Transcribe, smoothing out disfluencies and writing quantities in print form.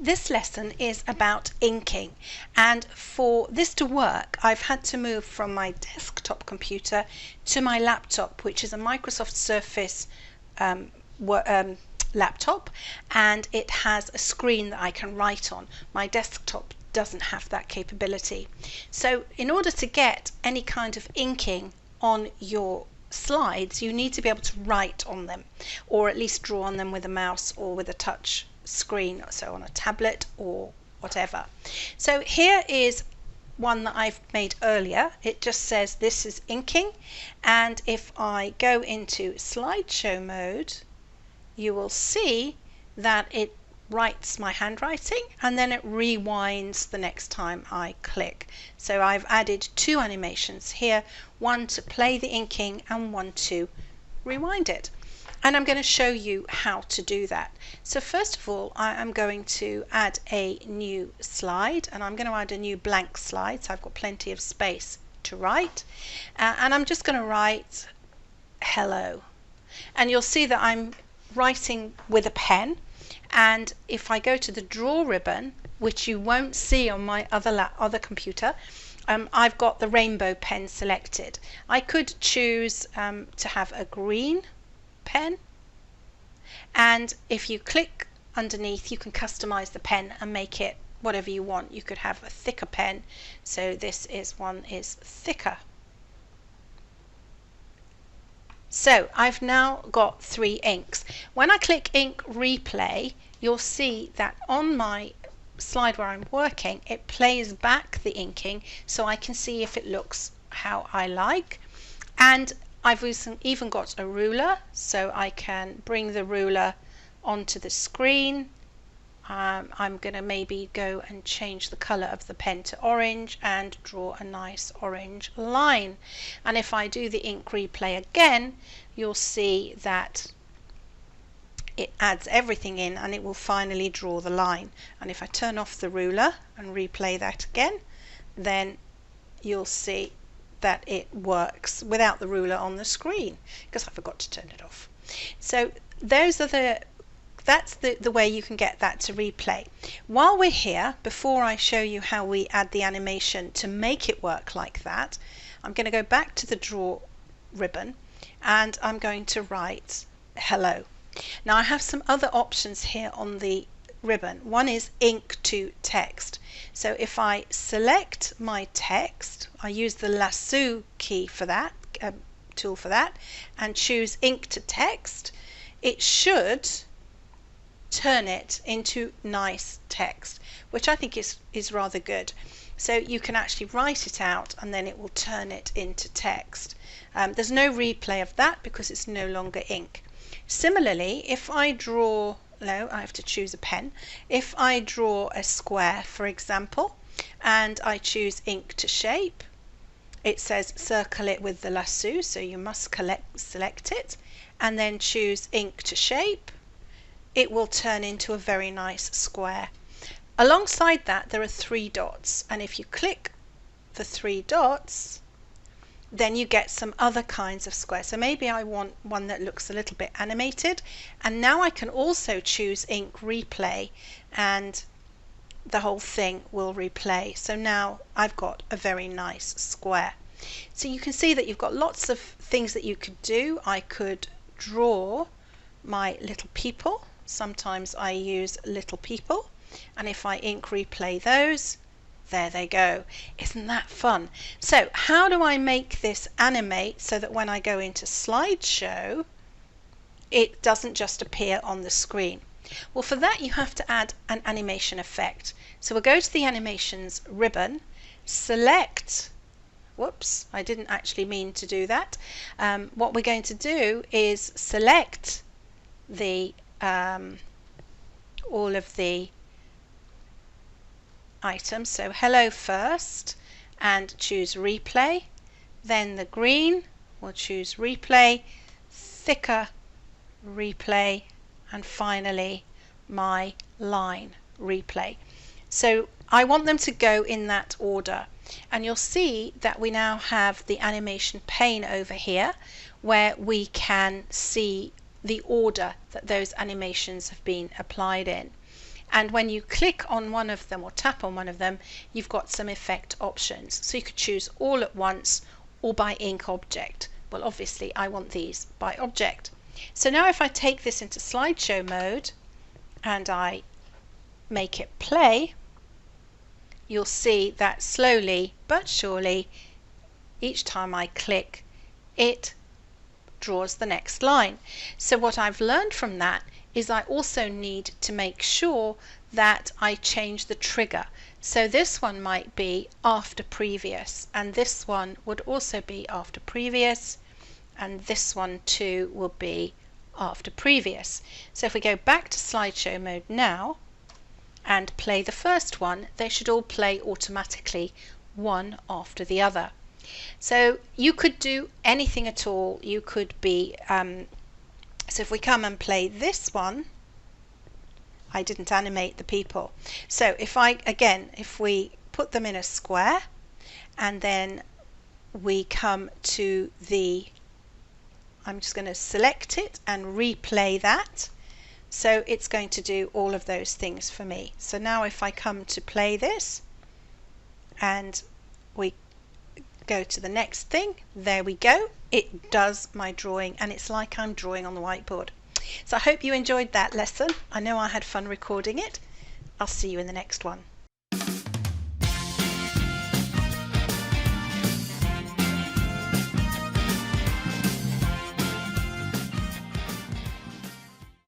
this lesson is about inking, and for this to work I've had to move from my desktop computer to my laptop, which is a Microsoft Surface laptop, and it has a screen that I can write on. My desktop doesn't have that capability. So in order to get any kind of inking on your slides, you need to be able to write on them, or at least draw on them with a mouse or with a touch screen, so on a tablet or whatever. So here is one that I've made earlier. It just says this is inking, and if I go into slideshow mode, you will see that it writes my handwriting and then it rewinds the next time I click. So I've added two animations here, one to play the inking and one to rewind it. And I'm going to show you how to do that. So first of all, I am going to add a new slide, and I'm going to add a new blank slide, so I've got plenty of space to write. And I'm just going to write hello. And you'll see that I'm writing with a pen, and if I go to the draw ribbon, which you won't see on my other computer, I've got the rainbow pen selected. I could choose to have a green pen, and if you click underneath you can customize the pen and make it whatever you want. You could have a thicker pen, so this one is thicker. So I've now got 3 inks. When I click ink replay, you'll see that on my slide where I'm working, it plays back the inking so I can see if it looks how I like. And I've even got a ruler, so I can bring the ruler onto the screen. I'm going to maybe go and change the color of the pen to orange and draw a nice orange line. And if I do the ink replay again, you'll see that it adds everything in and it will finally draw the line. And if I turn off the ruler and replay that again, then you'll see that it works without the ruler on the screen, because I forgot to turn it off. So that's the way you can get that to replay. While we're here, before I show you how we add the animation to make it work like that, I'm going to go back to the draw ribbon and I'm going to write hello. Now I have some other options here on the ribbon. One is ink to text. So if I select my text, I use the lasso key for that, tool for that, and choose ink to text, it should turn it into nice text, which I think is rather good. So you can actually write it out and then it will turn it into text. There's no replay of that because it's no longer ink. Similarly, if I draw, no, I have to choose a pen. If I draw a square, for example, and I choose ink to shape, it says circle it with the lasso, so you must select it, and then choose ink to shape. It will turn into a very nice square. Alongside that there are 3 dots, and if you click the 3 dots, then you get some other kinds of squares. So maybe I want one that looks a little bit animated, and now I can also choose ink replay and the whole thing will replay. So now I've got a very nice square. So you can see that you've got lots of things that you could do. I could draw my little people. Sometimes I use little people, and if I ink replay those, there they go. Isn't that fun? So how do I make this animate so that when I go into slideshow it doesn't just appear on the screen? Well, for that you have to add an animation effect. So we'll go to the animations ribbon, select, whoops, I didn't actually mean to do that. What we're going to do is select the all of the items, so hello first, and choose replay, then the green, we'll choose replay, thicker replay, and finally my line replay. So I want them to go in that order, and you'll see that we now have the animation pane over here where we can see the order that those animations have been applied in. And when you click on one of them or tap on one of them, you've got some effect options. So you could choose all at once or by ink object. Well, obviously I want these by object. So now if I take this into slideshow mode and I make it play, you'll see that slowly but surely, each time I click, it draws the next line. So what I've learned from that is I also need to make sure that I change the trigger. So this one might be after previous, and this one would also be after previous, and this one too will be after previous. So if we go back to slideshow mode now and play the first one, they should all play automatically, one after the other. So you could do anything at all. You could be so if we come and play this one, I didn't animate the people. So if we put them in a square and then we come to I'm just going to select it and replay that. So it's going to do all of those things for me. So now if I come to play this and we go to the next thing, there we go, it does my drawing, and it's like I'm drawing on the whiteboard. So I hope you enjoyed that lesson. I know I had fun recording it. I'll see you in the next one.